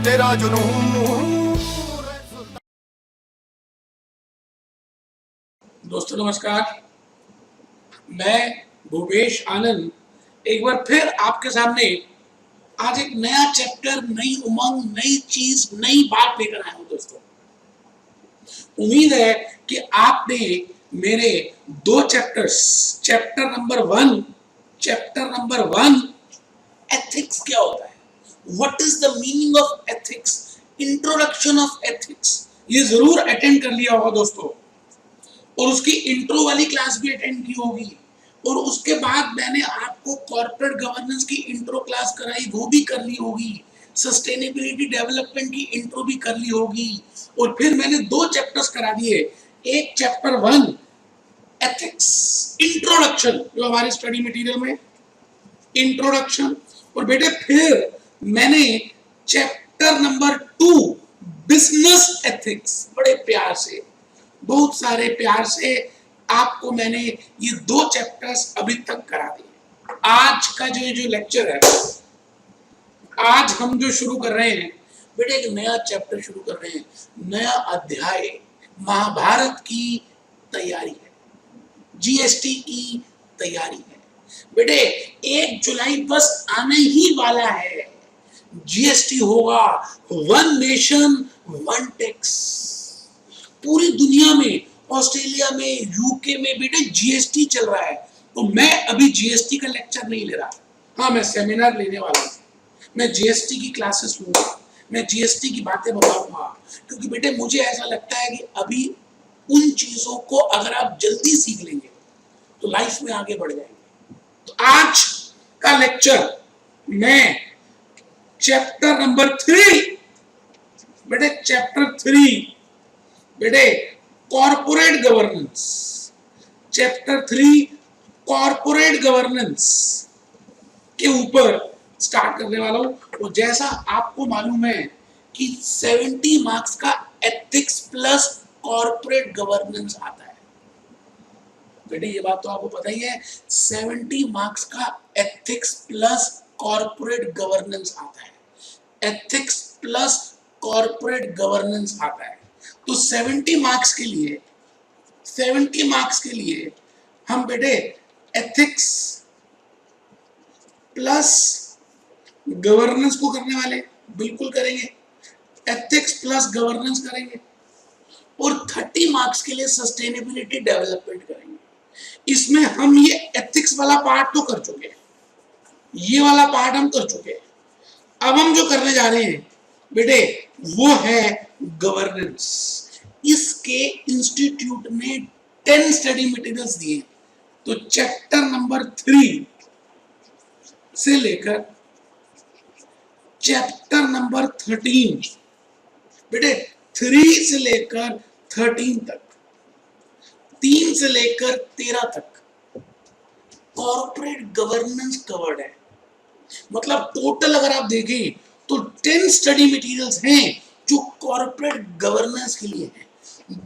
गजराजुनू। दोस्तों नमस्कार, मैं भूपेश आनंद एक बार फिर आपके सामने आज एक नया चैप्टर, नई उमंग, नई चीज, नई बात लेकर आया हूं। दोस्तों उम्मीद है कि आपने मेरे दो chapters, chapter number one ethics क्या होता है, what is the meaning of ethics, introduction of ethics, ये जरूर अटेंड कर लिया होगा दोस्तों, और उसकी इंट्रो वाली क्लास भी अटेंड की होगी। और उसके बाद मैंने आपको कॉर्पोरेट गवर्नेंस की इंट्रो क्लास कराई, वो भी कर ली होगी। सस्टेनेबिलिटी डेवलपमेंट की इंट्रो भी कर ली होगी। और फिर मैंने दो चैप्टर्स करा दिए, एक चैप्टर 1 एथिक्स इंट्रोडक्शन, जो हमारे स्टडी मटेरियल में इंट्रोडक्शन, और बेटे फिर मैंने चैप्टर नंबर 2 बिजनेस एथिक्स, बड़े प्यार से, बहुत सारे प्यार से आपको मैंने ये दो चैप्टर्स अभी तक करा दिए। आज का जो लेक्चर है, आज हम जो शुरू कर रहे हैं बेटे, एक नया चैप्टर शुरू कर रहे हैं, नया अध्याय, महाभारत की तैयारी है, जीएसटी की तैयारी है बेटे। 1 जुलाई बस आने ही वाला है, जीएसटी होगा, वन नेशन वन टैक्स। पूरी दुनिया में, ऑस्ट्रेलिया में, यूके में बेटे जीएसटी चल रहा है। तो मैं अभी जीएसटी का लेक्चर नहीं ले रहा, हाँ मैं सेमिनार लेने वाला हूँ, मैं जीएसटी की क्लासेस लूंगा, मैं जीएसटी की बातें बताऊंगा, क्योंकि बेटे मुझे ऐसा लगता है कि अभी उन चीजों को अगर आप जल्दी सीख लेंगे तो लाइफ में आगे बढ़ जाएंगे। तो आज का लेक्चर मैं चैप्टर नंबर 3 बेटे, चैप्टर 3 बेटे corporate governance, chapter 3 corporate governance के ऊपर स्टार्ट करने वाला हूं। और जैसा आपको मालूम है कि 70 मार्क्स का एथिक्स प्लस कॉर्पोरेट गवर्नेंस आता है बेटे, ये बात तो आपको पता ही है। 70 मार्क्स का एथिक्स प्लस कॉर्पोरेट गवर्नेंस आता है, एथिक्स प्लस कॉर्पोरेट गवर्नेंस आता है। तो 70 मार्क्स के लिए हम बेटे एथिक्स प्लस गवर्नेंस को करने वाले, बिल्कुल करेंगे, एथिक्स प्लस गवर्नेंस करेंगे। और 30 मार्क्स के लिए सस्टेनेबिलिटी डेवलपमेंट करेंगे। इसमें हम ये एथिक्स वाला पार्ट तो कर चुके हैं, ये वाला पार्ट हम कर चुके हैं। अब हम जो करने जा रहे हैं बेटे वो है गवर्नेंस। इसके इंस्टीट्यूट ने 10 स्टडी मटेरियल्स दिए। तो चैप्टर नंबर 3 से लेकर चैप्टर नंबर 13 बेटे, 3 से लेकर 13 तक, 3 से लेकर 13 तक कॉर्पोरेट गवर्नेंस कवर्ड है। मतलब टोटल अगर आप देखें तो 10 स्टडी मटेरियल्स हैं जो कॉर्पोरेट गवर्नेंस के लिए हैं,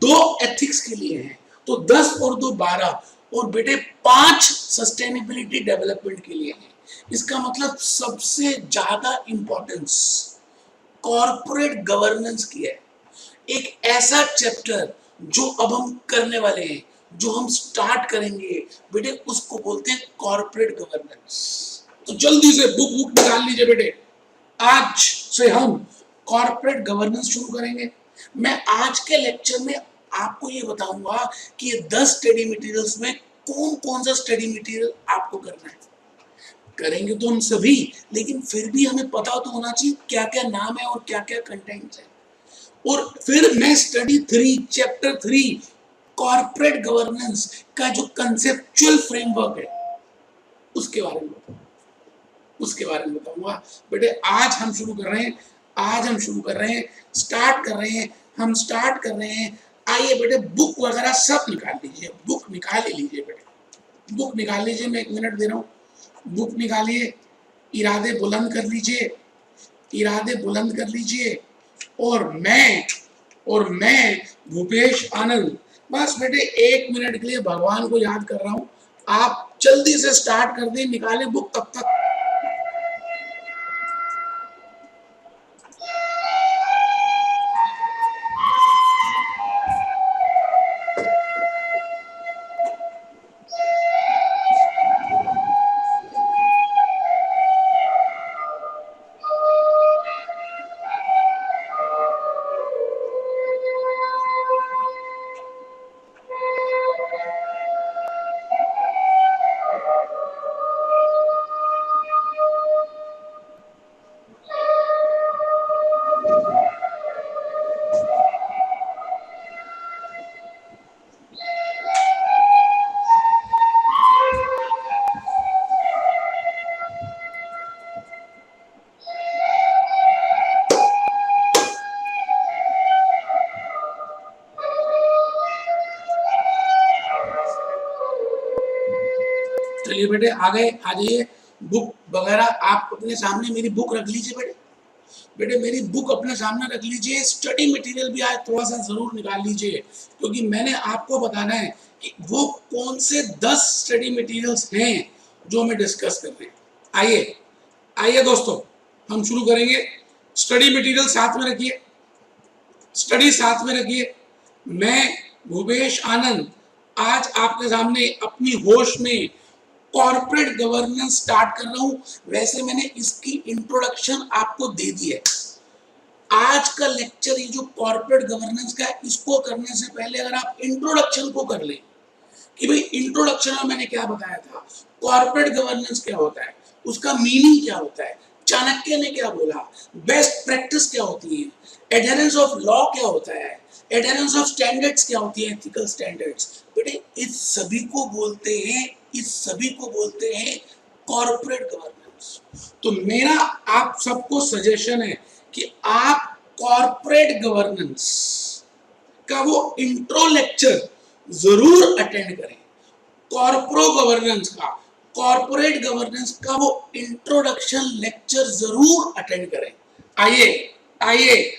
2 एथिक्स के लिए हैं, तो 10 और 2 12, और बेटे 5 सस्टेनेबिलिटी डेवलपमेंट के लिए हैं। इसका मतलब सबसे ज्यादा इंपॉर्टेंस कॉर्पोरेट गवर्नेंस की है। एक ऐसा चैप्टर जो अब हम करने वाले हैं, जो हम स्टार्ट करेंगे बेटे, उसको बोलते हैं कॉर्पोरेट गवर्नेंस। तो जल्दी से बुक निकाल लीजिए बेटे, आज से हम कॉर्पोरेट गवर्नेंस शुरू करेंगे। मैं आज के लेक्चर में आपको ये बताऊंगा कि ये 10 स्टडी मटेरियल्स में कौन कौन सा स्टडी मटेरियल आपको करना है। करेंगे तो हम सभी, लेकिन फिर भी हमें पता तो होना चाहिए क्या क्या नाम है और क्या क्या कंटेंट है। और फिर मैं स्टडी 3 चैप्टर 3 कॉर्पोरेट गवर्नेंस का जो कंसेप्चुअल फ्रेमवर्क है उसके बारे में बताऊंगा बेटे। आज हम शुरू कर रहे हैं, स्टार्ट कर रहे हैं। आइए बेटे, बुक वगैरह सब निकाल लीजिए, बुक निकाल लीजिए बेटे, बुक निकाल लीजिए। मैं 1 मिनट दे रहा हूँ, बुक निकालिए, इरादे बुलंद कर लीजिए। और मैं भूपेश आनंद बस बेटे 1 मिनट के लिए भगवान को याद कर रहा हूँ। आप जल्दी से स्टार्ट कर दें, निकालें बुक तब तक। चलिए बेटे आ गए, आ जाइए। बुक वगैरह आप अपने सामने, मेरी बुक रख लीजिए बेटे। बेटे मेरी बुक अपने सामने रख लीजिए। स्टडी मटेरियल भी आज थोड़ा सा जरूर निकाल लीजिए, क्योंकि मैंने आपको बताना है कि वो कौन से 10 स्टडी मटेरियल्स हैं जो हमें डिस्कस करने हैं। आइए आइए दोस्तों, हम शुरू करेंगे। स्टडी मटेरियल साथ में रखिए, स्टडी साथ में रखिए। मैं भूपेश आनंद आज आपके सामने अपनी होश में कॉर्पोरेट गवर्नेंस स्टार्ट कर रहा हूं। वैसे मैंने इसकी इंट्रोडक्शन आपको दे दी है। आज का लेक्चर ये जो कॉर्पोरेट गवर्नेंस का है, इसको करने से पहले अगर आप इंट्रोडक्शन को कर लें कि भाई इंट्रोडक्शन में मैंने क्या बताया था, कॉर्पोरेट गवर्नेंस क्या होता है, उसका मीनिंग क्या होता है, चाणक्य ने क्या बोला, बेस्ट प्रैक्टिस क्या होती है, एडहेरेंस ऑफ लॉ क्या होता है, एडहेरेंस ऑफ स्टैंडर्ड्स क्या होती है, एथिकल स्टैंडर्ड्स। बेटे इस सभी को बोलते हैं, इस सभी को बोलते हैं कॉर्पोरेट गवर्नेंस। तो मेरा आप सबको सजेशन है कि आप कॉर्पोरेट गवर्नेंस का वो इंट्रो लेक्चर जरूर अटेंड करें। कॉर्पोरेट गवर्नेंस का वो इंट्रोडक्शन लेक्चर जरूर अटेंड करें। आइए आइए,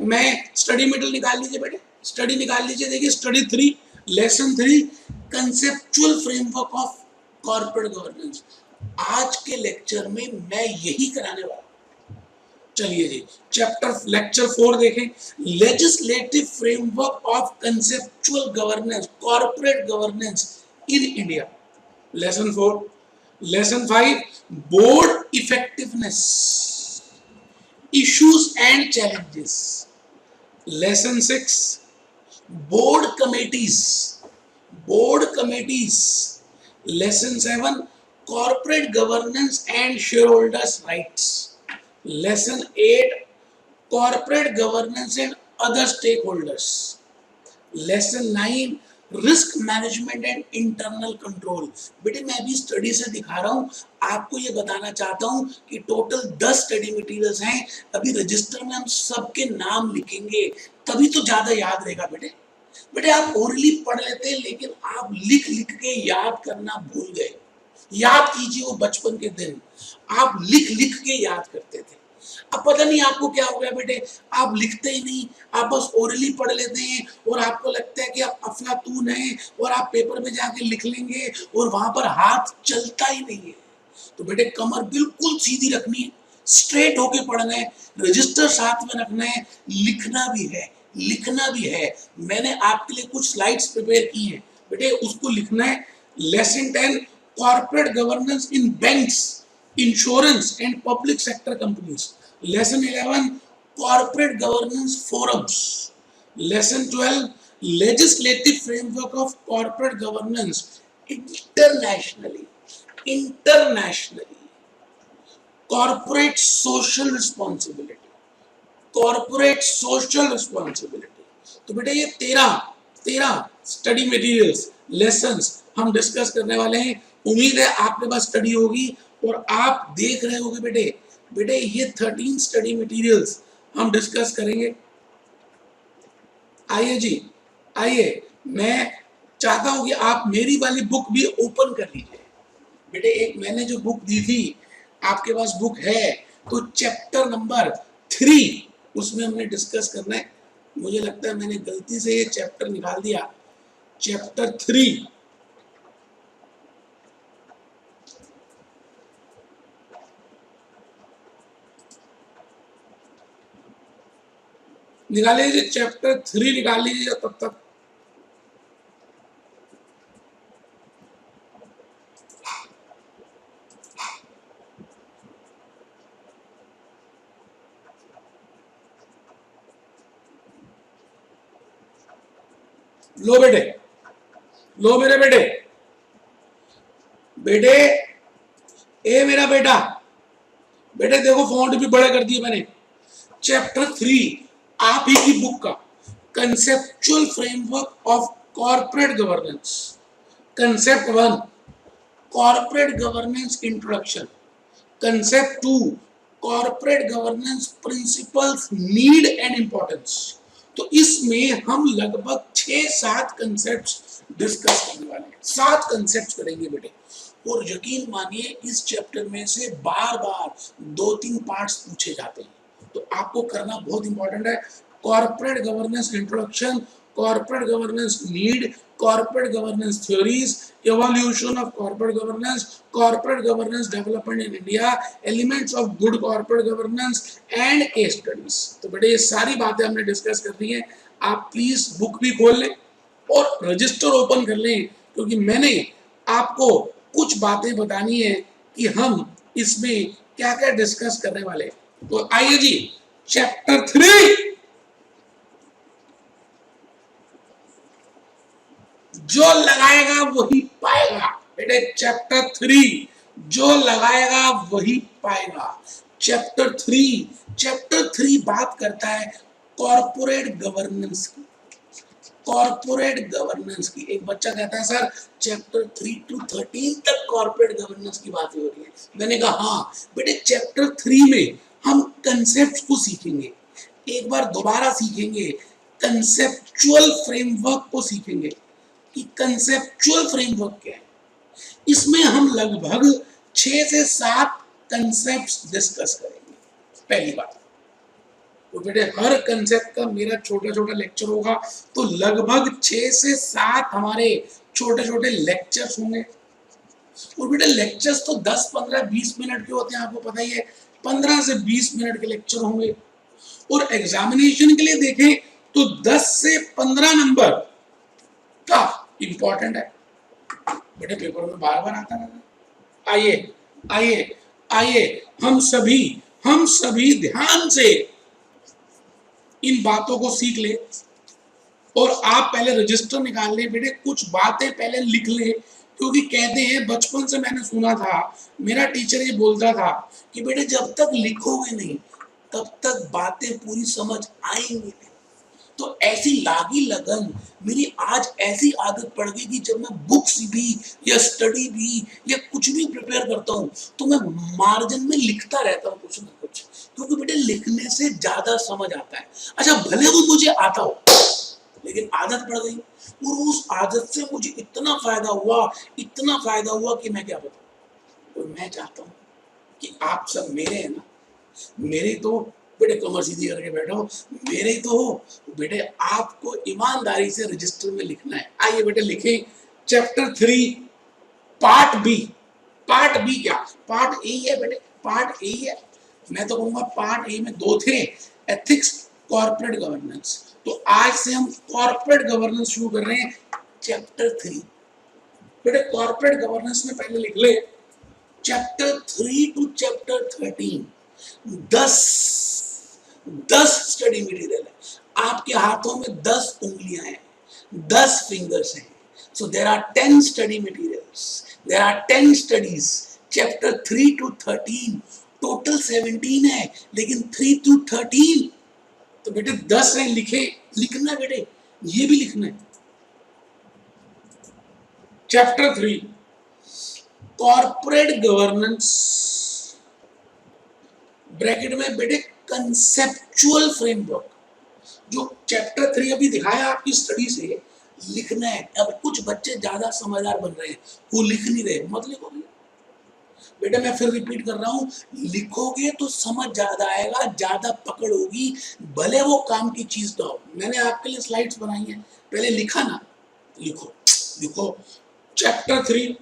मैं स्टडी मटेरियल निकाल लीजिए बेटे, स्टडी निकाल लीजिए। देखिए study 3 lesson 3 conceptual framework of corporate governance. आज के लेक्चर में मैं यही कराने वाला। चलिए जी, लेक्चर 4 देखें, legislative framework of conceptual governance, corporate governance in India. Lesson 4। Lesson 5 board effectiveness, issues and challenges. Lesson 6 board committees, board committees. Lesson 7 corporate governance and share holders rights. Lesson 8 corporate governance and other stakeholders. Lesson 9 risk management and internal control. बेटे मैं अभी study से दिखा रहा हूँ, आपको ये बताना चाहता हूँ कि टोटल 10 स्टडी मटेरियल्स हैं। अभी रजिस्टर में हम सबके नाम लिखेंगे, तभी तो ज्यादा याद रहेगा बेटे। बेटे आप ओरली पढ़ लेते हैं, लेकिन आप लिख लिख के याद करना भूल गए। याद कीजिए वो बचपन के दिन, आप लिख लिख के याद करते थे। अब पता नहीं आपको क्या हो गया बेटे, आप लिखते ही नहीं, आप बस ओरली पढ़ लेते हैं और आपको लगता है कि आप अफलातून हैं और आप पेपर में जाके लिख लेंगे और वहां पर हाथ चलता ही नहीं है। तो बेटे कमर बिल्कुल सीधी रखनी है, स्ट्रेट होके पढ़ना है, रजिस्टर साथ में रखना है, लिखना भी है, लिखना भी है। मैंने आपके लिए कुछ स्लाइड्स प्रिपेयर की हैं बेटे, उसको लिखना है। Lesson 10 corporate governance in banks, insurance and public sector companies. Lesson 11 corporate governance forums. Lesson 12 legislative framework of corporate governance internationally. Corporate social responsibility, corporate social responsibility। तो बेटा ये 13 स्टडी मटेरियल्स, लेसन्स हम डिस्कस करने वाले हैं। उम्मीद है आपके पास स्टडी होगी और आप देख रहे होंगे बेटे ये 13 स्टडी मटेरियल्स हम डिस्कस करेंगे। आइए जी आइए, मैं चाहता हूं कि आप मेरी वाली बुक भी ओपन कर लीजिए। बेटे एक मैंने जो बुक दी थी, आपके पास बुक है तो चैप्टर नंबर 3 उसमें हमने डिस्कस करना है। मुझे लगता है मैंने गलती से ये चैप्टर निकाल दिया, चैप्टर 3। निकाल लीजिए, चैप्टर 3 निकाल लीजिए तब तक। लो बेटे, लो मेरे बेटे, बेटे ए मेरा बेटा, बेटे देखो फॉन्ट भी बड़े कर दिए मैंने। चैप्टर 3 आप ही की बुक का, conceptual framework of corporate governance. Concept 1 corporate governance introduction. Concept 2 corporate governance principles, need and importance. तो इसमें हम लगभग 6-7 कंसेप्ट्स डिस्कस करने वाले हैं। 7 कंसेप्ट्स करेंगे बेटे, और यकीन मानिए इस चैप्टर में से बार बार 2-3 पार्ट्स पूछे जाते हैं, तो आपको करना बहुत इंपॉर्टेंट है। Corporate governance introduction, corporate governance need, corporate governance theories, evolution of corporate governance, corporate governance development in India, elements of good corporate governance and case studies। तो बेटे ये सारी बातें हमने डिस्कस कर दी हैं। आप प्लीज बुक भी खोल लें और रजिस्टर ओपन कर लें, क्योंकि मैंने आपको कुछ बातें बतानी है कि हम इसमें क्या क्या डिस्कस करने वाले हैं। तो आइए जी, चैप्टर 3 जो लगाएगा वही पाएगा। बेटे चैप्टर 3 जो लगाएगा वही पाएगा। चैप्टर 3 बात करता है कॉर्पोरेट गवर्नेंस की। कॉर्पोरेट गवर्नेंस की एक बच्चा कहता है सर चैप्टर 3 to 13 तक कॉर्पोरेट गवर्नेंस की बात हो रही है। मैंने कहा हाँ बेटे, चैप्टर 3 में हम कंसेप्ट को सीखेंगे, एक बार दोबारा सीखेंगे, कंसेप्चुअल फ्रेमवर्क को सीखेंगे कि कंसेप्चुअल फ्रेमवर्क क्या है। इसमें हम लगभग 6 से 7 कंसेप्ट्स डिस्कस करेंगे। पहली बात तो बेटे हर कंसेप्ट का मेरा छोटा छोटा लेक्चर होगा, तो लगभग 6 से 7 हमारे छोटे छोटे लेक्चर्स होंगे। और बेटे लेक्चर्स तो 10, 15, 20 मिनट के होते हैं, आपको पता ही है। 15 से 20 मिनट के लेक्चर होंगे। और एग्जामिनेशन के लिए देखें तो 10 से 15 नंबर का इंपॉर्टेंट है बेटे, पेपर में बार बार आता रहता। आइए आइए आइए हम सभी ध्यान से इन बातों को सीख ले। और आप पहले रजिस्टर निकाल ले बेटे, कुछ बातें पहले लिख ले, क्योंकि कहते हैं बचपन से मैंने सुना था, मेरा टीचर ये बोलता था कि बेटे जब तक लिखोगे नहीं तब तक बातें पूरी समझ आएंगी नहीं। तो ऐसी लागी लगन मेरी आज ऐसी आदत पड़ गई कि जब मैं बुक्स भी या स्टडी भी या कुछ भी प्रिपेयर करता हूँ तो मैं मार्जिन में लिखता रहता हूँ कुछ ना कुछ, क्योंकि बेटे लिखने से ज्यादा समझ आता है। अच्छा भले वो मुझे आता हो, लेकिन आदत पड़ गई और उस आदत से मुझे इतना फायदा हुआ कि मैं क्या बताऊं। तो मैं चाहता हूँ कि आप सब मेरे हैं ना, मेरे तो बेटे कमर सीधी करके बैठो, मेरे तो हो बेटे, आपको ईमानदारी से रजिस्टर में लिखना है। आइए बेटे लिखें chapter 3 part B. Part B क्या, पार्ट ए है बेटे, पार्ट ए है। मैं तो कहूंगा पार्ट ए में 2 थे, एथिक्स, कॉर्पोरेट गवर्नेंस। तो आज से हम कॉर्पोरेट गवर्नेंस शुरू कर रहे हैं चैप्टर 3। बेटे कॉर्पोरेट गवर्नेंस में पहले लिख ले chapter 3 to chapter 13 10 study material है। आपके हाथों में 10 उंगलियां हैं, 10 फिंगर्स हैं। So there are 10 study materials, there are 10 studies. Chapter 3 to 13 total 17 है, लेकिन 3 to 13 तो बेटे 10 है। लिखना बेटे, ये भी लिखना है। चैप्टर 3 कॉर्पोरेट गवर्नेंस, ब्रैकेट में बेटे कंसेप्चुअल फ्रेमवर्क। जो चैप्टर 3 अभी दिखाया आपकी स्टडी से लिखना है। अब कुछ बच्चे ज्यादा समझदार बन रहे हैं, वो लिख नहीं रहे, मत लिखो भैया। बेटा मैं फिर रिपीट कर रहा हूँ, लिखोगे तो समझ ज्यादा आएगा, ज्यादा पकड़ होगी, भले वो काम की चीज तो हो। मैंने आपके लिए स्लाइड्स बनाई हैं, पहले लिखा ना, लिखो chapter 3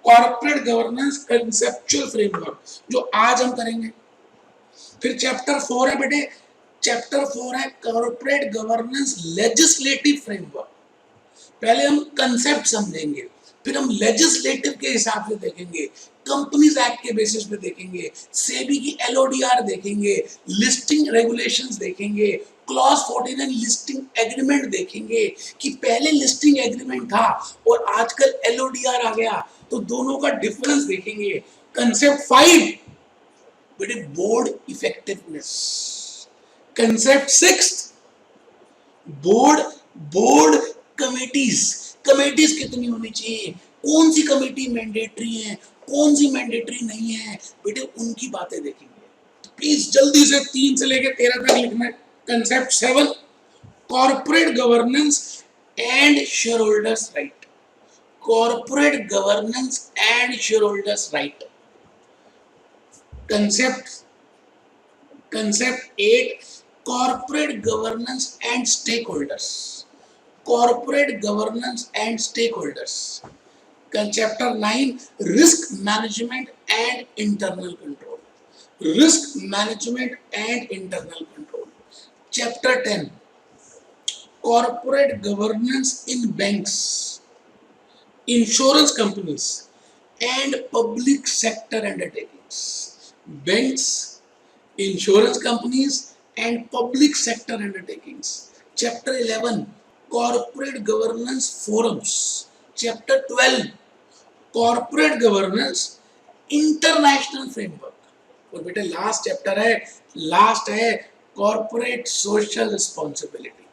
corporate governance conceptual framework, जो आज हम करेंगे। फिर चैप्टर 4 है बेटे, चैप्टर 4 है कॉर्पोरेट गवर्नेंस लेजिस्लेटिव फ्रेमवर्क। पहले हम कंसेप्ट समझेंगे, फिर हम लेजिस्लेटिव के हिसाब से देखेंगे, कंपनीज एक्ट के बेसिस पे देखेंगे, सेबी की एलओडीआर देखेंगे, लिस्टिंग रेगुलेशंस देखेंगे, क्लॉज 49 लिस्टिंग एग्रीमेंट देखेंगे कि पहले लिस्टिंग एग्रीमेंट था और आजकल एलओडीआर आ गया, तो दोनों का डिफरेंस देखेंगे। कंसेप्ट 5 बेटे board effectiveness. Concept 6 board committees कितनी होनी चाहिए, कौन सी कमेटी मैंडेटरी है, कौन सी मैंडेटरी नहीं है, बेटे उनकी बातें देखेंगे। तो प्लीज जल्दी से 3 से लेकर 13 तक लिखना है। Concept 7 corporate governance and share holders right. corporate governance and shareholders right. Concept 8, corporate governance and stakeholders. Corporate governance and stakeholders. Chapter 9, risk management and internal control. Risk management and internal control. Chapter 10, corporate governance in banks, insurance companies and public sector undertakings. Banks, insurance companies and public sector undertakings. Chapter 11, corporate governance forums. Chapter 12, corporate governance international framework. और बेटे last है corporate social responsibility.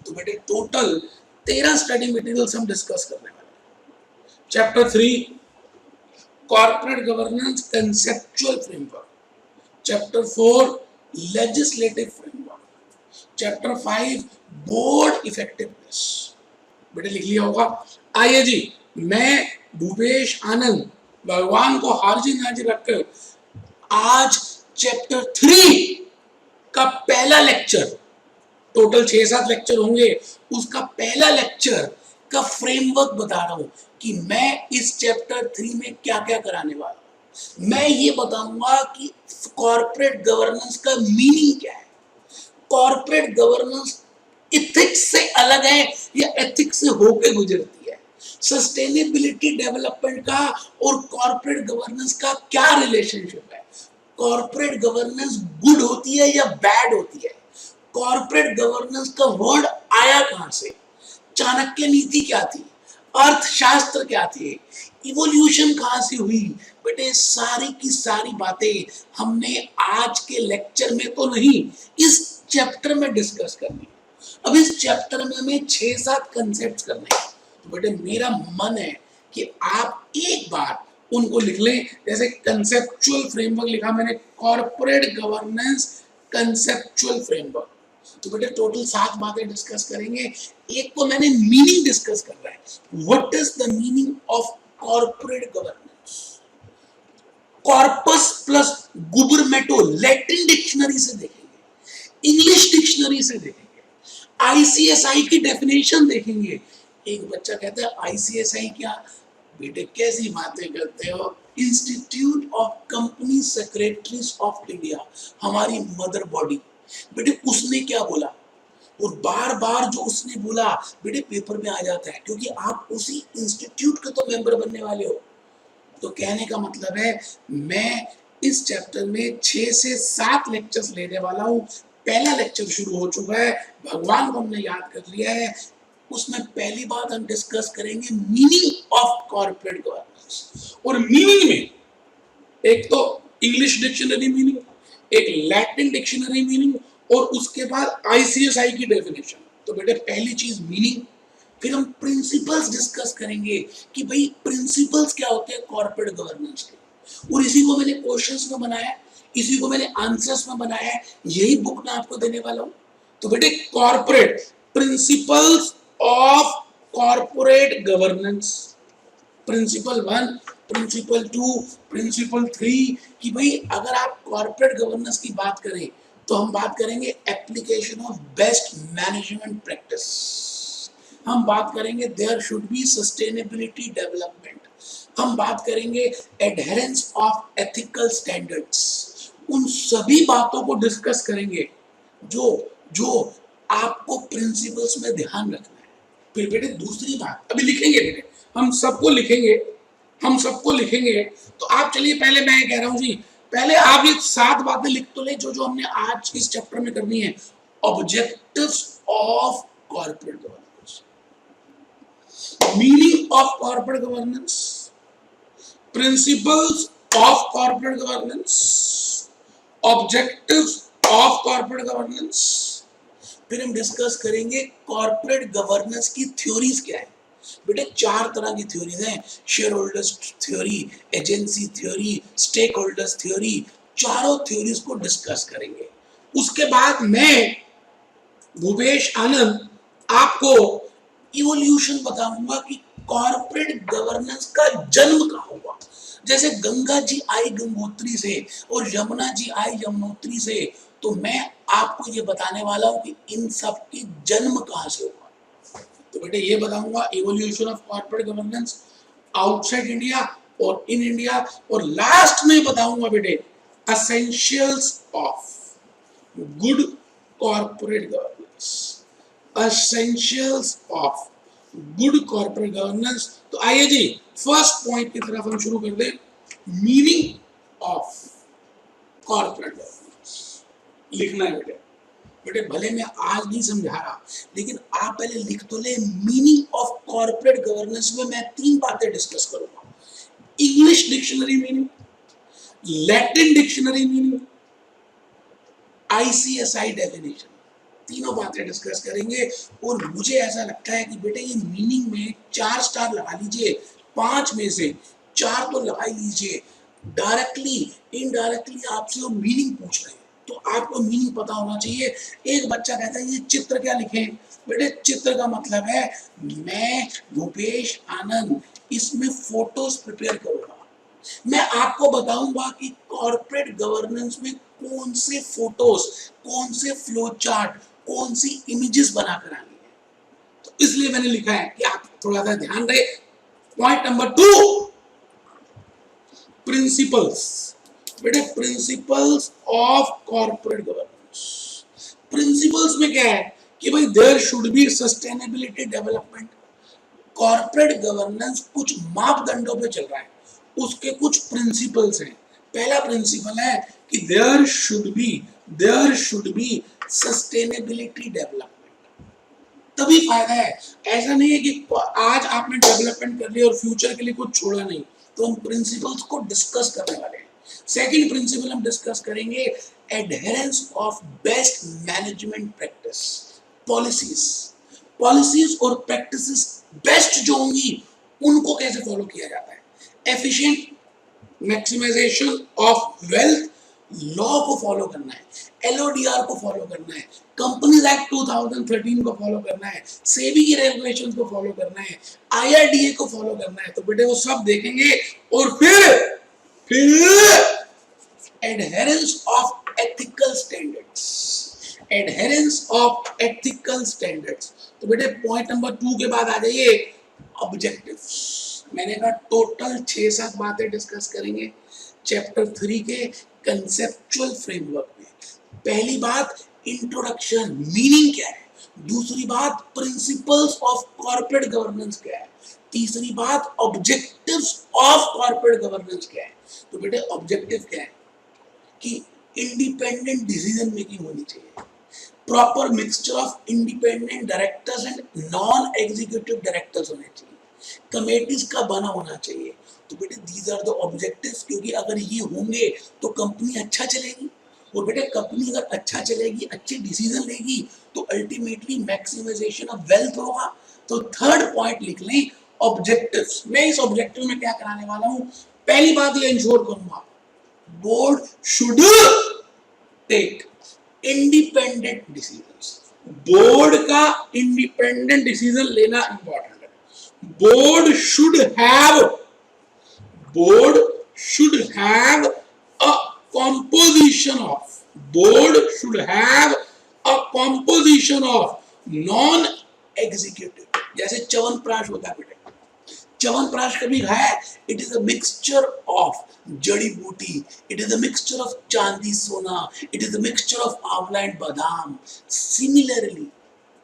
तो बेटे total 13 study materials हम discuss करने वाले हैं। Chapter 3, corporate governance conceptual framework. Chapter 4, legislative framework. Chapter 5, board effectiveness. बेटे लिख लिया होगा। आइए जी, मैं भूपेश आनंद भगवान को हाजिर नाजिर रखकर आज चैप्टर 3 का पहला लेक्चर, टोटल 6-7 लेक्चर होंगे, उसका पहला लेक्चर का फ्रेमवर्क बता रहा हूं कि मैं इस चैप्टर 3 में क्या क्या कराने वाला हूं। मैं ये बताऊंगा कि कॉर्पोरेट गवर्नेंस का मीनिंग क्या है, कॉर्पोरेट गवर्नेंस एथिक्स से अलग है या एथिक्स से होके गुजरती है, सस्टेनेबिलिटी डेवलपमेंट का और कॉर्पोरेट गवर्नेंस का क्या रिलेशनशिप है, कॉर्पोरेट गवर्नेंस गुड होती है या बैड होती है, कॉर्पोरेट गवर्नेंस का वर्ड आया कहां से, चाणक्य नीति क्या थी, अर्थशास्त्र क्या थे, इवोल्यूशन कहां से हुई। बेटे सारी की सारी बातें हमने आज के लेक्चर में तो नहीं, इस चैप्टर में डिस्कस करनी। अब इस चैप्टर में हमें 6-7 कंसेप्ट करने हैं। तो बेटे मेरा मन है कि आप एक बार उनको लिख लें। जैसे कंसेप्चुअल फ्रेमवर्क लिखा मैंने, कॉर्पोरेट गवर्नेंस कंसेप्चुअल फ्रेमवर्क। तो बेटे टोटल 7 बातें डिस्कस करेंगे। एक तो मैंने मीनिंग डिस्कस कर रहा है, what is the meaning of corporate governance. Corpus plus गुबरमेटो लैटिन डिक्शनरी से देखेंगे, इंग्लिश डिक्शनरी से देखेंगे, आईसीएसआई की डेफिनेशन देखेंगे। एक बच्चा कहता है आईसीएसआई क्या? बेटे कैसी बातें करते हो, institute of company secretaries of India, हमारी मदर बॉडी। बेटे उसने क्या बोला, और बार बार जो उसने बोला बेटे पेपर में आ जाता है, क्योंकि आप उसी इंस्टीट्यूट के तो मेंबर बनने वाले हो। तो कहने का मतलब है मैं इस चैप्टर में 6 से 7 लेक्चर्स लेने वाला हूं। पहला लेक्चर शुरू हो चुका है, भगवान को हमने याद कर लिया है। उसमें पहली बात हम डिस्कस करेंगे मीनिंग ऑफ कॉर्पोरेट गवर्नेंस। और मीनिंग में एक तो इंग्लिश डिक्शनरी मीनिंग, एक लैटिन डिक्शनरी मीनिंग, और उसके बाद आईसीएसआई की डेफिनेशन। तो बेटे पहली चीज मीनिंग, फिर हम प्रिंसिपल्स डिस्कस करेंगे कि भाई प्रिंसिपल्स क्या होते हैं कॉर्पोरेट गवर्नेंस के, और इसी को मैंने क्वेश्चंस में बनाया, इसी को मैंने आंसर्स में बनाया है, यही बुक मैं आपको देने वाला हूं। तो बेटे corporate principles of corporate governance, principle 1, principle 2, principle 3, कि भाई अगर आप कॉर्पोरेट गवर्नेंस की बात करें तो हम बात करेंगे application of best management practice, हम बात करेंगे there should be sustainability development, हम बात करेंगे एडहेरेंस ऑफ एथिकल स्टैंडर्ड्स। उन सभी बातों को डिस्कस करेंगे जो जो आपको प्रिंसिपल्स में ध्यान रखना है। फिर बेटे दूसरी बात अभी लिखेंगे, बेटे हम सबको लिखेंगे। तो आप चलिए, पहले मैं कह रहा हूं जी, पहले आप ये 7 बातें लिख तो ले जो हमने आज इस चैप्टर में करनी है। Objectives of corporate governance, meaning of corporate governance, principles of corporate governance, objectives of corporate governance. फिर हम डिस्कस करेंगे कॉर्पोरेट गवर्नेंस की थ्योरीज क्या है। बेटे 4 तरह की थ्योरीज हैं, shareholders theory, agency theory, stakeholders theory. चारों थ्योरीज को डिस्कस करेंगे। उसके बाद मैं भूपेश आनंद आपको इवोल्यूशन बताऊंगा कि कॉर्पोरेट गवर्नेंस का जन्म कहाँ हुआ। जैसे गंगा जी आई गंगोत्री से और यमुना जी आई यमुनोत्री से, तो मैं आपको ये बताने वाला हूं कि इन सब की जन्म कहां से हुआ। तो बेटे ये बताऊंगा evolution of corporate governance outside India और इन इंडिया, और लास्ट में बताऊंगा बेटे essentials of good corporate governance, essentials of good corporate governance. तो आइए जी फर्स्ट पॉइंट की तरफ हम शुरू कर दें, मीनिंग ऑफ कॉर्पोरेट गवर्नेंस। लिखना है बेटे, बेटे भले मैं आज नहीं समझा रहा, लेकिन आप पहले लिख तो ले। मीनिंग ऑफ कॉर्पोरेट गवर्नेंस में मैं 3 बातें डिस्कस करूंगा, English dictionary meaning, Latin dictionary meaning, ICSI definition, तीनों बातें डिस्कस करेंगे। और मुझे ऐसा लगता है कि बेटे ये मीनिंग में 4 स्टार लगा लीजिए, 5 में से 4 तो लगा लीजिए। डायरेक्टली इनडायरेक्टली आपसे वो मीनिंग पूछ रहे हैं, तो आपको मीनिंग पता होना चाहिए। एक बच्चा कहता है ये चित्र क्या लिखे, बेटे चित्र का मतलब है मैं भूपेश आनंद इसमें फोटोज प्रिपेयर करूंगा। मैं आपको बताऊंगा कि कॉर्पोरेट गवर्नेंस में कौन से फोटोज, कौन से फ्लो चार्ट, कौन सी इमेजेस बनाकर आनी है। तो इसलिए मैंने लिखा है कि आप थोड़ा सा ध्यान रहे। Point number 2, principles. बेटे principles of corporate governance, principles में क्या है कि भाई there should be sustainability development. Corporate governance कुछ मापदंडों पे चल रहा है, उसके कुछ प्रिंसिपल्स हैं। पहला प्रिंसिपल है कि there should be sustainability development, तभी फायदा है। ऐसा नहीं है कि आज आपने डेवलपमेंट कर लिया और फ्यूचर के लिए कुछ छोड़ा नहीं। तो हम प्रिंसिपल्स को डिस्कस करने वाले हैं। सेकंड प्रिंसिपल हम डिस्कस करेंगे adherence of best management practice, policies और प्रैक्टिसेस बेस्ट जो होंगी उनको कैसे फॉलो किया जाता है। Efficient maximization of wealth law को फॉलो करना है, एलओडीआर को फॉलो करना है, कंपनीज एक्ट 2013 को फॉलो करना है, सेबी की रेगुलेशंस को फॉलो करना है, आईआरडीए को फॉलो करना है। तो बेटे वो सब देखेंगे। और फिर adherence of ethical standards, adherence of ethical standards. तो बेटे पॉइंट नंबर 2 के बाद आ जाइए ऑब्जेक्टिव्स। मैंने कहा टोटल 6-7 बातें डिस्कस करेंगे चैप्टर 3 के कंसेप्चुअल फ्रेमवर्क में। पहली बात इंट्रोडक्शन, मीनिंग क्या है। दूसरी बात प्रिंसिपल्स ऑफ कॉर्पोरेट गवर्नेंस क्या है। तीसरी बात ऑब्जेक्टिव्स ऑफ कॉर्पोरेट गवर्नेंस क्या है। तो बेटे ऑब्जेक्टिव क्या है कि इंडिपेंडेंट डिसीजन मेकिंग होनी चाहिए, proper mixture of independent directors and non executive directors होने चाहिए, कमेटीज का बना होना चाहिए। तो बेटे दीज आर द ऑब्जेक्टिव्स, क्योंकि अगर ये होंगे तो कंपनी अच्छा चलेगी। और बेटे कंपनी अगर अच्छा चलेगी, अच्छे डिसीजन लेगी, तो अल्टीमेटली मैक्सिमाइजेशन ऑफ वेल्थ होगा। तो थर्ड पॉइंट लिख लें ऑब्जेक्टिव्स। मैं इस ऑब्जेक्टिव में क्या कराने वाला हूं, पहली बात ये इंश्योर करूंगा board should take independent decisions. Board का इंडिपेंडेंट डिसीजन लेना इंपॉर्टेंट है। Board should have a composition of non executive। जैसे च्यवनप्राश होता है बेटे, च्यवनप्राश कभी खाया? It is a mixture of जड़ी बूटी, it is a mixture of चांदी सोना, it is a mixture of आंवला एंड बादाम। सिमिलरली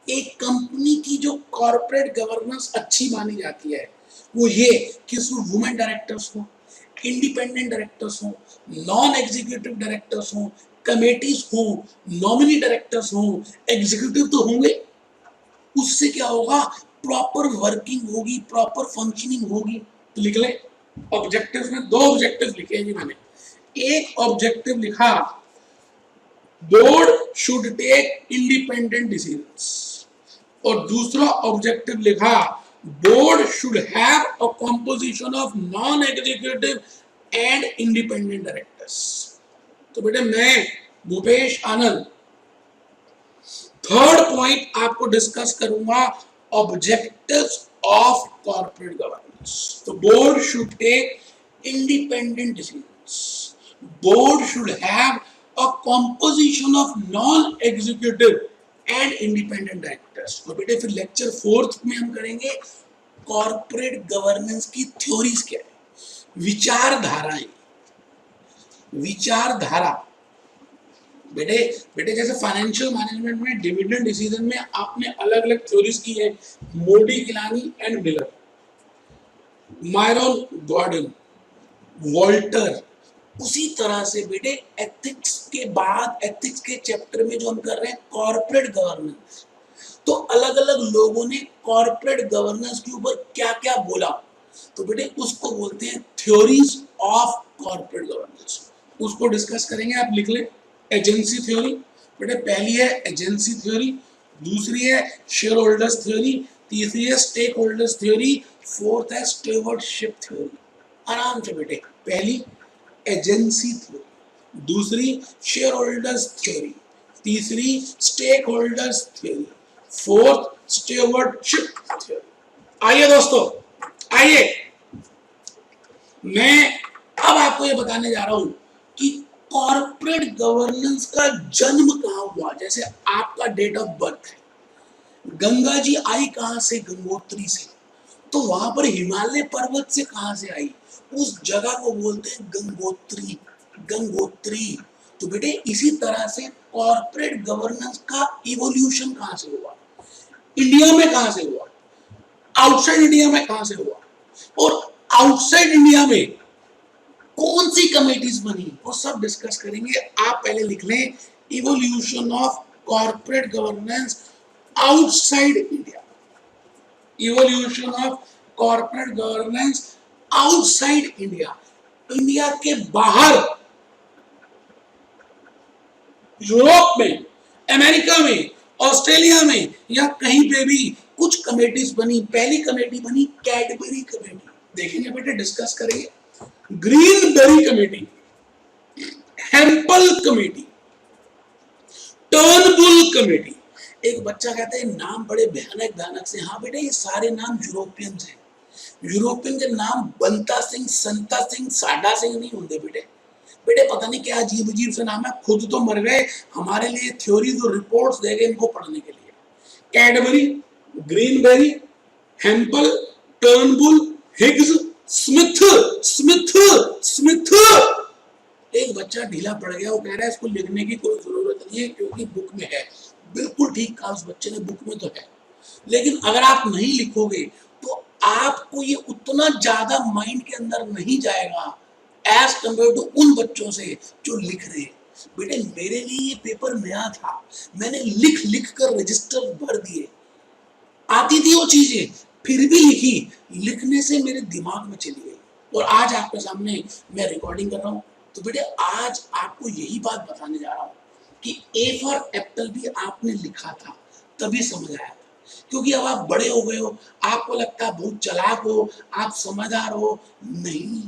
एक कंपनी की जो कॉर्पोरेट गवर्नेंस अच्छी मानी जाती है वो ये कि उसमें वुमेन डायरेक्टर्स हो, इंडिपेंडेंट डायरेक्टर्स हो, नॉन एग्जीक्यूटिव डायरेक्टर्स हो, कमेटीज हो, नॉमिनी डायरेक्टर्स हो, एग्जीक्यूटिव तो होंगे। उससे क्या होगा, प्रॉपर वर्किंग होगी, प्रॉपर फंक्शनिंग होगी। तो लिख ले ऑब्जेक्टिव्स में 2 ऑब्जेक्टिव लिखे हैं जी मैंने। एक ऑब्जेक्टिव लिखा board should take independent decisions, और दूसरा ऑब्जेक्टिव लिखा board should have a composition of non executive and independent directors. तो बेटे मैं भूपेश आनंद थर्ड पॉइंट आपको डिस्कस करूंगा objectives of corporate governance. The board should take independent decisions. Board should have a composition of non-executive and independent directors. तो बेटे फिर lecture 4th में हम करेंगे कॉर्पोरेट गवर्नेंस की थ्योरीज क्या है, विचारधाराएं, विचारधारा। बेटे बेटे जैसे फाइनेंशियल मैनेजमेंट में डिविडेंड डिसीजन में आपने अलग अलग थ्योरीज की है, Modigliani and Miller, Myron Gordon, Walter. उसी तरह से बेटे एथिक्स के बाद, एथिक्स के चैप्टर में जो हम कर रहे हैं कॉर्पोरेट गवर्नेंस, तो अलग अलग लोगों ने कॉर्पोरेट गवर्नेंस के ऊपर क्या क्या बोला, तो बेटे उसको बोलते हैं थ्योरीज ऑफ कॉर्पोरेट गवर्नेंस। उसको डिस्कस करेंगे, आप लिख ले। एजेंसी थ्योरी, बेटे पहली है एजेंसी थ्योरी, दूसरी है शेयर होल्डर्स थ्योरी, तीसरी है स्टेक होल्डर्स थ्योरी, फोर्थ है स्टीवर्डशिप थ्योरी। आराम से बेटे, पहली एजेंसी थ्योरी, दूसरी शेयर होल्डर्स थ्योरी, तीसरी stakeholders theory, fourth stewardship theory. आइए दोस्तों, आइए मैं अब आपको ये बताने जा रहा हूं कि कॉर्पोरेट गवर्नेंस का जन्म कहां हुआ। जैसे आपका डेट ऑफ बर्थ है, गंगा जी आई कहां से, गंगोत्री से, तो वहां पर हिमालय पर्वत से कहां से आई, उस जगह को बोलते हैं गंगोत्री, गंगोत्री। तो बेटे इसी तरह से कॉर्पोरेट गवर्नेंस का इवोल्यूशन कहां से हुआ, इंडिया में कहां से हुआ, आउटसाइड इंडिया में कहां से हुआ, और आउटसाइड इंडिया में कौन सी कमेटीज बनी, वो सब डिस्कस करेंगे। आप पहले लिख लें evolution of corporate governance outside India, evolution of corporate governance outside India. India के बाहर, यूरोप में, अमेरिका में, ऑस्ट्रेलिया में, या कहीं पे भी कुछ कमेटीज बनी। पहली कमेटी बनी कैडबरी कमेटी, देखेंगे बेटे, डिस्कस करेंगे। ग्रीनबेरी कमेटी, हेम्पल कमेटी, टर्नबुल कमेटी। एक बच्चा कहता है नाम बड़े भयानक भयानक से। हाँ बेटे, ये सारे नाम यूरोपियन हैं। यूरोपियन के नाम बंता सिंह, संता सिंह, साडा सिंह नहीं होंगे बेटे। बेटे पता नहीं क्या अजीब अजीब से नाम है, खुद तो मर गए, हमारे लिए थ्योरीज और रिपोर्ट्स दे गए इनको पढ़ने के लिए। Cadbury, Greenbury, Hampel, Turnbull, Higgs, Smith, Smith, Smith. एक बच्चा ढीला पड़ गया, वो कह रहा है इसको लिखने की कोई जरूरत नहीं है क्योंकि बुक में है। बिल्कुल ठीक कहा उस बच्चे ने, बुक में तो है, लेकिन अगर आप नहीं लिखोगे तो आपको ये उतना ज्यादा माइंड के अंदर नहीं जाएगा एज कम्पेयर टू उन बच्चों से जो लिख रहे हैं। बेटे मेरे लिए ये पेपर नया था, मैंने लिख लिख कर रजिस्टर भर दिए, आती थी वो चीजें, फिर भी लिखी, लिखने से मेरे दिमाग में चली गई, और आज आपके सामने मैं रिकॉर्डिंग कर रहा हूँ। तो बेटे आज आपको यही बात बताने जा रहा हूँ कि ए फॉर एप्पल भी आपने लिखा था, तभी समझ आया था। क्योंकि अब आप बड़े हो गए हो, आपको लगता है बहुत चालाक हो, आप समझदार हो। नहीं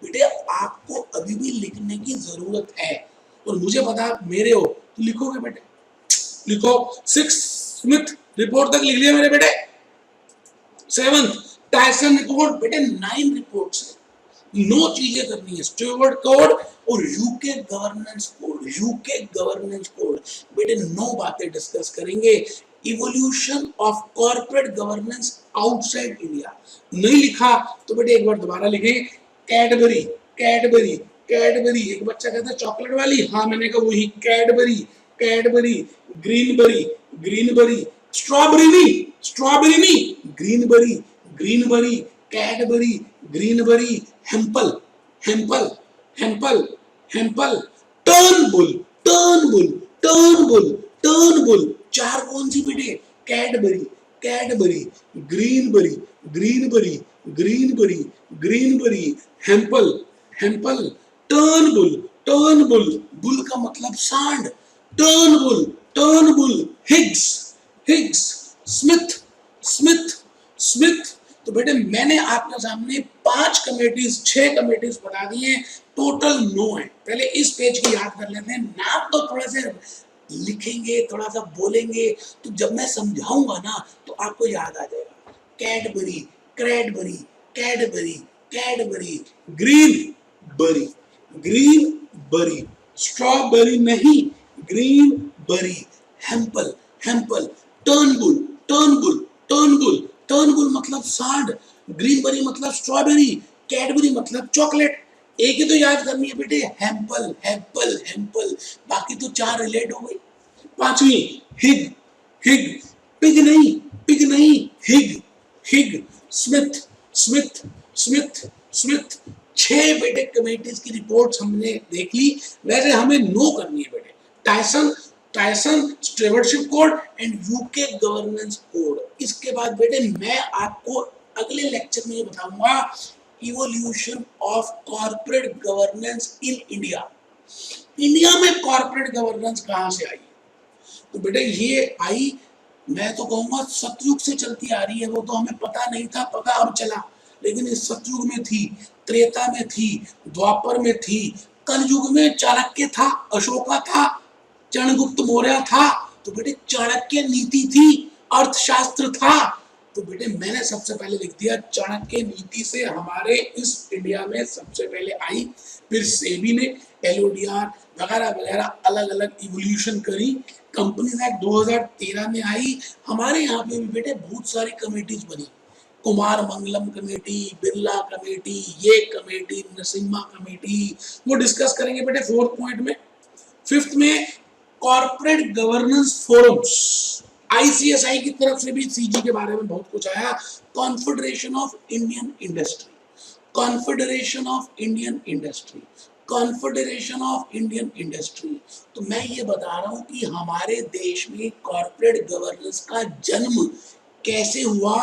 बेटे, आपको अभी भी लिखने की जरूरत है, और मुझे पता मेरे हो तो लिखोगे बेटे, लिखो। 6 स्मिथ रिपोर्ट तक लिख लिया मेरे बेटे, 7th टायसन रिपोर्ट, बेटे 9 रिपोर्ट्स है, 9 चीजें करनी है। स्टीवर्ड कोड और UK governance code, UK governance code, बेटे 9 बातें डिस्कस करेंगे। Evolution of corporate governance outside India. नहीं लिखा तो बेटे एक बार दोबारा लिखें, कैडबरी, कैडबरी, कैडबरी। एक बच्चा कहता है चॉकलेट वाली, हाँ मैंने कहा वही, Cadbury, Cadbury, Greenbury, Greenbury, strawberry नहीं, स्ट्रॉबेरी नहीं, Greenbury, Greenbury, Cadbury, Greenbury, Hampel, Hampel, Hampel, Hampel, Turnbull, Turnbull, Turnbull, Turnbull. 4 कौन सी बेटे, Cadbury, Cadbury, Greenbury, Greenbury, Greenbury, Greenbury, Hampel, Hampel, Turnbull, Turnbull, bull का मतलब सांड, Turnbull, Turnbull, Higgs, Higgs, Smith, Smith, Smith. तो बेटे मैंने आपके सामने 5 कमेटीज, 6 कमेटीज बता दी हैं, टोटल 9 है। पहले इस पेज की याद कर लेते हैं, नाम तो थोड़ा से लिखेंगे, थोड़ा सा बोलेंगे, तो जब मैं समझाऊंगा ना तो आपको याद आ जाएगा कैडबरी, क्रैडबरी, कैडबरी, कैडबरी, ग्रीन बरी, ग्रीन बरी, स्ट्रॉबेरी नहीं, ग्रीन बरी, हेम्पल, Hampel, Turnbull, Turnbull, Turnbull, Turnbull मतलब सांड, ग्रीन बरी मतलब स्ट्रॉबेरी, कैडबरी मतलब चॉकलेट। एक ही तो याद करनी है बेटे, हेम्पल, हेम्पल, हेम्पल, बाकी तो चार रिलेट हो गई। पांचवी हिग, हिग, पिग नहीं, पिग नहीं, हिग, हिग, स्मिथ, स्मिथ, स्मिथ, स्मिथ। छह बेटे कमेटीज की रिपोर्ट्स हमने देख ली। वैसे हमें नो करनी है बेटे, Tyson, Tyson stewardship code and UK governance code. इसके बाद बेटे मैं आपको अगले लेक्चर में ये बताऊंगा evolution of corporate governance in India. India में कॉर्पोरेट गवर्नेंस कहां से आई? तो बेटे ये आई, मैं तो कहूंगा सतयुग से चलती आ रही है। वो तो हमें पता नहीं था, पता अब चला, लेकिन इस सतयुग में थी, त्रेता में थी, द्वापर में थी, कलयुग में चाणक्य था, अशोका था, चंद्रगुप्त मौर्य था। तो बेटे चाणक्य नीति थी, अर्थशास्त्र था। तो बेटे मैंने सबसे पहले लिख दिया चाणक्य नीति से हमारे इस इंडिया में सबसे पहले आई। फिर सेबी ने एलओडीआर वगैरह वगैरह अलग अलग इवोल्यूशन करी। कंपनीज एक्ट 2013 में आई। हमारे यहाँ पे भी बेटे बहुत सारी कमेटीज बनी, कुमार मंगलम कमेटी, बिरला कमेटी, ये कमेटी, नरसिम्हा कमेटी। वो डिस्कस करेंगे बेटे फोर्थ पॉइंट में। फिफ्थ में कॉर्पोरेट गवर्नेंस फोरम्स, आईसीएसआई की तरफ से भी सीजी के बारे में बहुत कुछ आया। Confederation of Indian industry, confederation of Indian industry, confederation of Indian industry. तो मैं ये बता रहा हूं कि हमारे देश में कॉर्पोरेट गवर्नेंस का जन्म कैसे हुआ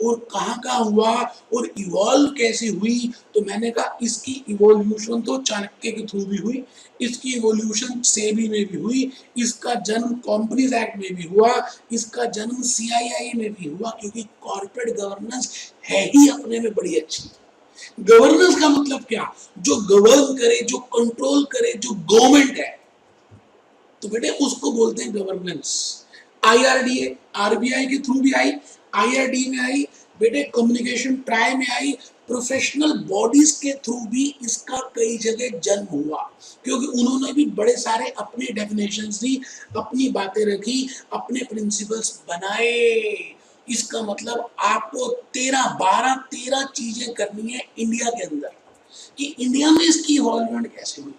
और कहाँ का हुआ और इवॉल्व कैसे हुई। तो मैंने कहा इसकी इवोल्यूशन तो चाणक्य के थ्रू भी हुई, इसकी इवोल्यूशन सेबी में भी हुई, इसका जन्म कंपनीज एक्ट में भी हुआ, इसका जन्म सीआईआई में भी हुआ, क्योंकि कॉर्पोरेट गवर्नेंस है ही अपने में बड़ी अच्छी। गवर्नेंस का मतलब क्या? जो गवर्न करे, जो कंट्रोल करे, जो गवर्नमेंट है, तो बेटे उसको बोलते हैं गवर्नेंस। आईआरडीए आरबीआई के थ्रू भी आई, आईआरडी में आई बेटे, कम्युनिकेशन ट्राई में आई, प्रोफेशनल बॉडीज के थ्रू भी इसका कई जगह जन्म हुआ, क्योंकि उन्होंने भी बड़े सारे अपने डेफिनेशंस दी, अपनी बातें रखी, अपने प्रिंसिपल्स बनाए। इसका मतलब आपको 13 चीजें करनी है इंडिया के अंदर कि इंडिया में इसकी इवॉल्वमेंट कैसे हुई।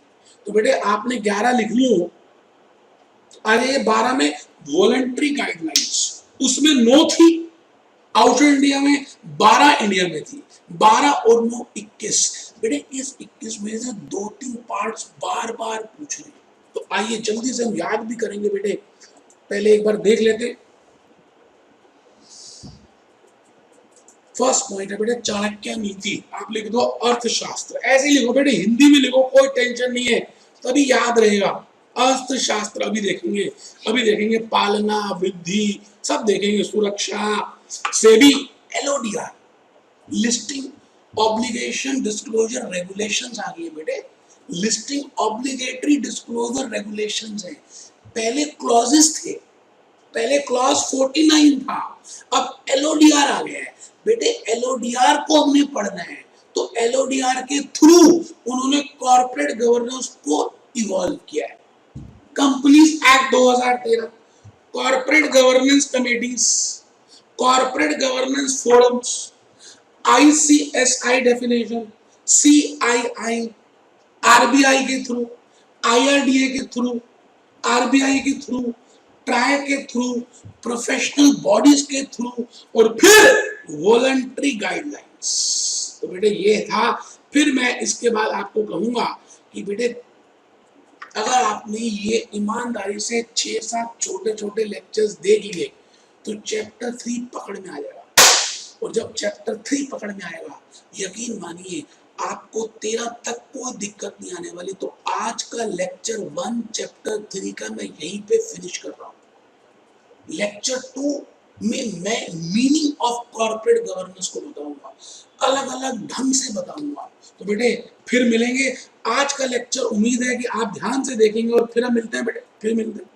तो बेटे आपने 11 लिख ली हो, अरे 12 में वॉलंटरी गाइडलाइंस, उसमें 9 थी आउटर इंडिया में, 12 इंडिया में थी। 12 और 9 21। बेटे इस 21 में से 2-3 पार्ट्स बार बार पूछ रहे हैं, तो आइए जल्दी से हम याद भी करेंगे बेटे। पहले एक बार देख लेते। फर्स्ट पॉइंट है बेटे चाणक्य नीति, आप लिख दो अर्थशास्त्र, ऐसे ही लिखो बेटे, हिंदी में लिखो, कोई टेंशन नहीं है, तभी याद रहेगा। अर्थशास्त्र अभी देखेंगे, अभी देखेंगे पालना, वृद्धि, सब देखेंगे, सुरक्षा। SEBI LODR, listing obligation disclosure regulations आ गई है बेटे। लिस्टिंग ऑब्लिगेटरी डिस्क्लोजर रेगुलेशंस है। पहले क्लॉजेस थे, पहले क्लॉज 49 था, अब एलओडीआर आ गया है बेटे। एलओडीआर को हमने पढ़ना है, तो एलओडीआर के थ्रू उन्होंने कॉर्पोरेट गवर्नेंस को इवॉल्व किया है। Companies act 2013, corporate governance committees, corporate governance forums, ICSI definition, CII, RBI के थ्रू, आईआरडीए के थ्रू, आरबीआई के थ्रू, ट्राई के थ्रू, प्रोफेशनल बॉडीज के थ्रू, और फिर वॉलंटरी गाइडलाइंस। तो बेटे ये था। फिर मैं इसके बाद आपको कहूंगा कि बेटे अगर आपने ये ईमानदारी से 6-7 छोटे छोटे लेक्चर्स देख लिए तो चैप्टर 3 पकड़ में आ जाएगा। और जब चैप्टर 3 पकड़ में आएगा, यकीन मानिए आपको 13 तक कोई दिक्कत नहीं आने वाली। तो आज का लेक्चर 1 चैप्टर 3 का मैं यहीं पे फिनिश कर रहा हूँ। लेक्चर 2 में मैं मीनिंग ऑफ कॉर्पोरेट गवर्नेंस को बताऊंगा, अलग अलग ढंग से बताऊंगा। तो बेटे फिर मिलेंगे। आज का लेक्चर उम्मीद है कि आप ध्यान से देखेंगे और फिर हम मिलते हैं बेटे, फिर मिलते हैं।